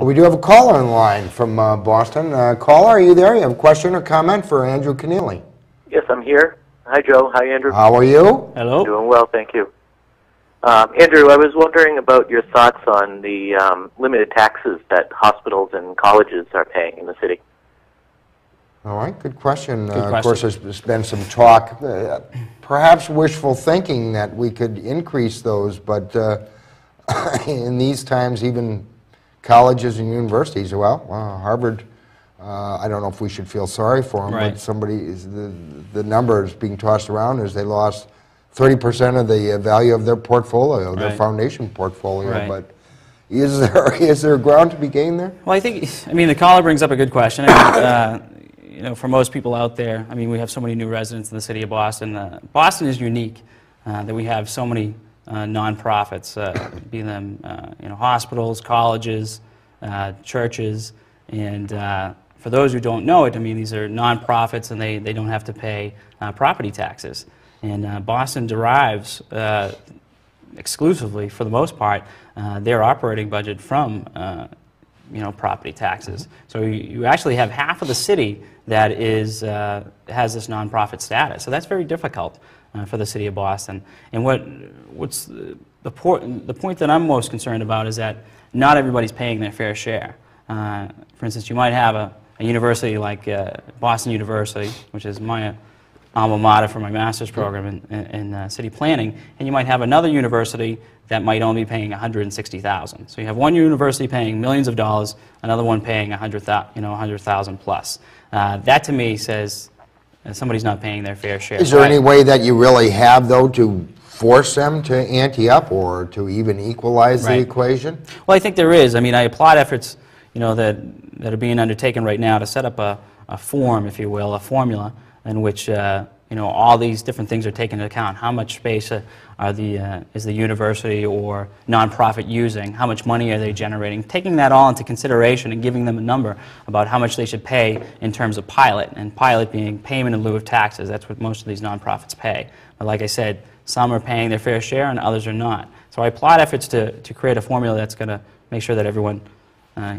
We do have a caller in line from Boston. Caller, are you there? You have a question or comment for Andrew Kenneally? Yes, I'm here. Hi, Joe. Hi, Andrew. How are you? Hello. Doing well, thank you. Andrew, I was wondering about your thoughts on the limited taxes that hospitals and colleges are paying in the city. All right, good question. Good question. Of course, there's been some talk, perhaps wishful thinking that we could increase those, but in these times, even colleges and universities, well, Harvard, I don't know if we should feel sorry for them, Right. but somebody is the numbers being tossed around is they lost 30% of the value of their portfolio, their Right. foundation portfolio. Right. But is there ground to be gained there? Well, I mean, the caller brings up a good question. I mean, you know, for most people out there, I mean, we have so many new residents in the city of Boston. Boston is unique that we have so many nonprofits, be them you know, hospitals, colleges, churches, and for those who don't know it, I mean, these are nonprofits and they don't have to pay property taxes. And Boston derives exclusively, for the most part, their operating budget from you know, property taxes. So you actually have half of the city that is has this nonprofit status. So that's very difficult for the city of Boston. And what's the point that I'm most concerned about is that not everybody's paying their fair share. For instance, you might have a university like Boston University, which is my alma mater for my master's program in city planning, and you might have another university that might only be paying $160,000. So you have one university paying millions of dollars, another one paying $100,000 plus. That to me says somebody's not paying their fair share. Is there any way that you really have, though, to force them to ante up or to even equalize the equation? Well, I think there is. I mean, I applaud efforts, you know, that are being undertaken right now to set up a form, if you will, a formula in which you know, all these different things are taken into account. How much space is the university or nonprofit using? How much money are they generating? Taking that all into consideration and giving them a number about how much they should pay in terms of pilot, and pilot being payment in lieu of taxes. That's what most of these nonprofits pay. But like I said, some are paying their fair share and others are not. So I applaud efforts to create a formula that's going to make sure that everyone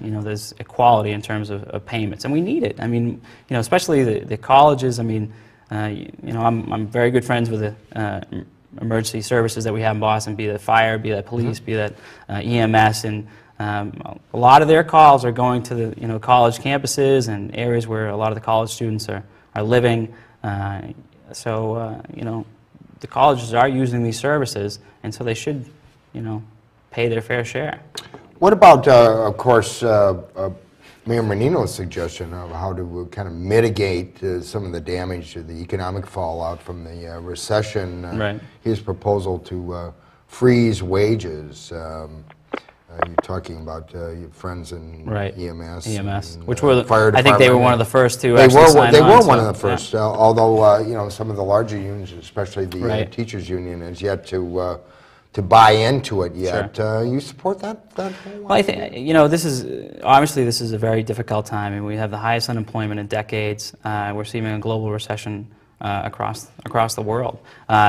you know, there's equality in terms of payments, and we need it. I mean, you know, especially the colleges. I mean, you know, I'm very good friends with the emergency services that we have in Boston, be that fire, be that police, be that EMS, and a lot of their calls are going to the, you know, college campuses and areas where a lot of the college students are living. So you know, the colleges are using these services, and so they should, you know, pay their fair share. What about, of course, Mayor Menino's suggestion of how to kind of mitigate some of the damage to the economic fallout from the recession? Right. His proposal to freeze wages. You're talking about your friends in EMS. EMS, and, which were the fire department. I think they were one of the first to they actually sign on. They were one so, of the first, although you know, some of the larger unions, especially the teachers union, is yet to buy into it yet. Sure. You support that whole Well, I think, you know, this is obviously a very difficult time, and we have the highest unemployment in decades. We're seeing a global recession across the world.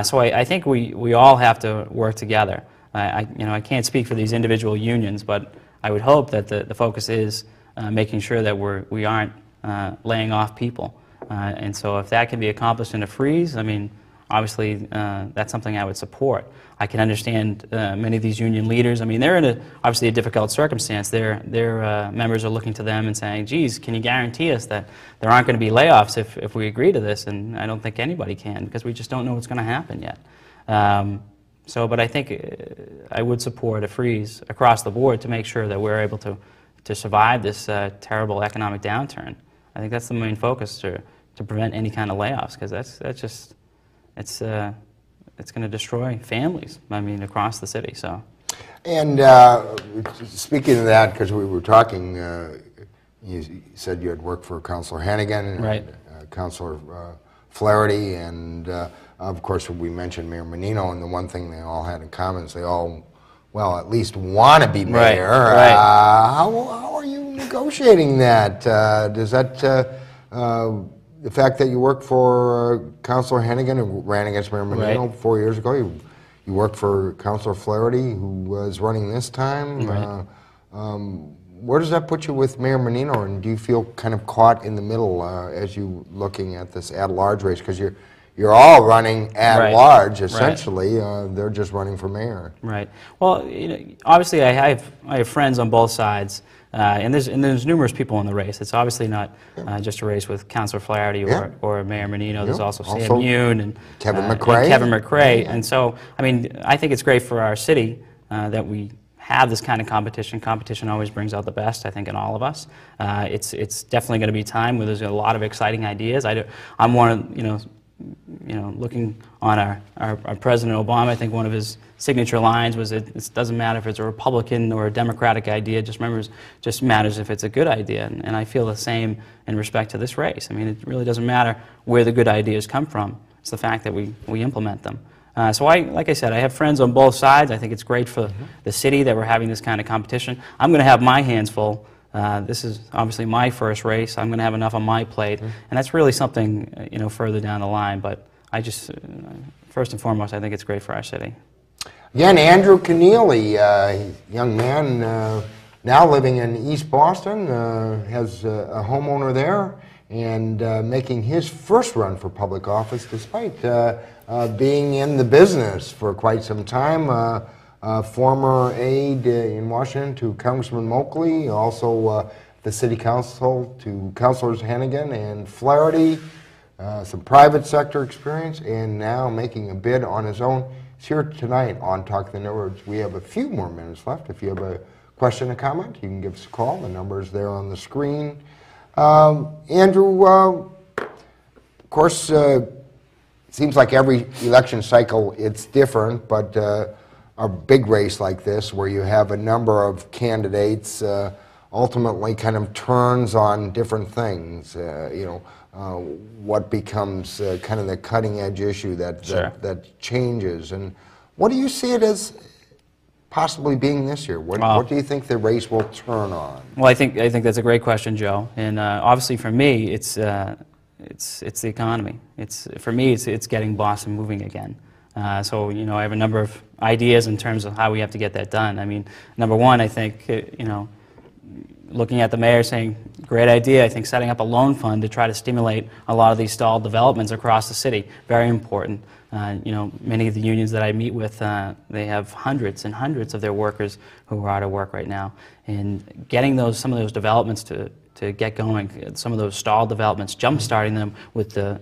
So I think we all have to work together. You know, I can't speak for these individual unions, but I would hope that the focus is making sure that we aren't laying off people. And so if that can be accomplished in a freeze, I mean, obviously that's something I would support. I can understand many of these union leaders. I mean, they're in obviously a difficult circumstance. Their members are looking to them and saying, geez, can you guarantee us that there aren't going to be layoffs if we agree to this? And I don't think anybody can, because we just don't know what's going to happen yet. But I think I would support a freeze across the board to make sure that we're able to survive this terrible economic downturn. I think that's the main focus, to prevent any kind of layoffs, because that's just, it's going to destroy families, I mean, across the city. So. And speaking of that, because we were talking, you said you had worked for Councilor Hannigan and Councilor Flaherty, and of course we mentioned Mayor Menino, and the one thing they all had in common is they all, well, at least want to be mayor. How are you negotiating that? Does that the fact that you worked for Councilor Hannigan, who ran against Mayor Menino 4 years ago, you worked for Councilor Flaherty, who was running this time. where does that put you with Mayor Menino, and do you feel kind of caught in the middle as you looking at this at-large race? Because you're all running at large, essentially. They're just running for mayor. Right. Well, obviously, I have friends on both sides, and there's numerous people in the race. It's obviously not just a race with Councilor Flaherty or Mayor Menino. There's also Sam Yoon and Kevin McRae. Kevin McRae. And so, I mean, I think it's great for our city that we have this kind of competition. Competition always brings out the best, I think, in all of us. It's definitely going to be time where there's a lot of exciting ideas. I'm one of, looking on our President Obama, I think one of his signature lines was, it doesn't matter if it's a Republican or a Democratic idea, just matters if it's a good idea. And I feel the same in respect to this race. I mean, it really doesn't matter where the good ideas come from. It's the fact that we implement them. So like I said, I have friends on both sides. I think it's great for the city that we're having this kind of competition. I'm going to have my hands full. This is obviously my first race. I'm going to have enough on my plate, and that's really something further down the line. But I just, first and foremost, I think it's great for our city. Again, Andrew Kenneally, young man now living in East Boston, has a homeowner there, and making his first run for public office despite being in the business for quite some time. Former aide in Washington to Congressman Moakley, also the City Council to Councilors Hennigan and Flaherty, some private sector experience, and now making a bid on his own. He's here tonight on Talk the Neighborhoods. We have a few more minutes left. If you have a question or comment, you can give us a call. The number is there on the screen. Andrew, of course, it seems like every election cycle it's different, but a big race like this, where you have a number of candidates, ultimately kind of turns on different things. What becomes kind of the cutting-edge issue that changes, and what do you see it as possibly being this year? What do you think the race will turn on? Well, I think that's a great question, Joe. And obviously, for me, it's the economy. For me, it's getting Boston moving again. So I have a number of ideas in terms of how we have to get that done. I mean, number one, I think looking at the mayor saying, great idea. I think setting up a loan fund to try to stimulate a lot of these stalled developments across the city, very important. Many of the unions that I meet with, they have hundreds and hundreds of their workers who are out of work right now. And getting some of those developments to get going, some of those stalled developments, jump-starting them with the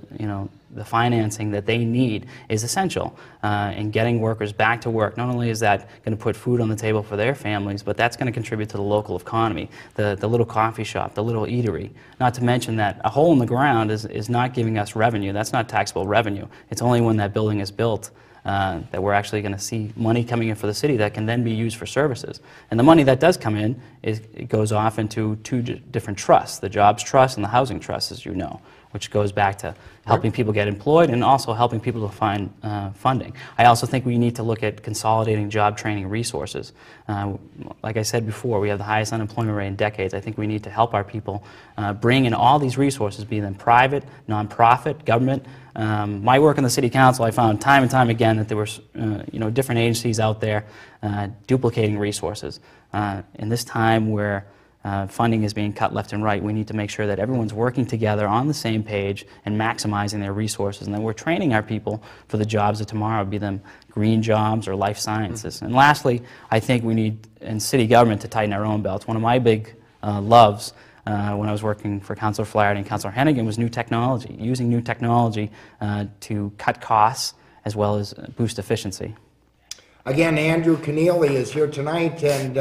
financing that they need is essential. And getting workers back to work, not only is that going to put food on the table for their families, but that's going to contribute to the local economy, the little coffee shop, the little eatery. Not to mention that a hole in the ground is not giving us revenue. That's not taxable revenue. It's only when that building is built that we're actually going to see money coming in for the city that can then be used for services. And the money that does come in, it goes off into two different trusts, the Jobs Trust and the Housing Trust, as you know, which goes back to helping people get employed and also helping people to find funding. I also think we need to look at consolidating job training resources. Like I said before, we have the highest unemployment rate in decades. I think we need to help our people bring in all these resources, be them private, nonprofit, government. My work in the City Council, I found time and time again that there were different agencies out there duplicating resources. In this time where funding is being cut left and right, we need to make sure that everyone's working together on the same page and maximizing their resources, and that we're training our people for the jobs of tomorrow, be them green jobs or life sciences. And lastly, I think we need, in city government, to tighten our own belts. One of my big loves when I was working for Councilor Flaherty and Councilor Hennigan was new technology, using new technology to cut costs as well as boost efficiency. Again, Andrew Kenneally is here tonight, and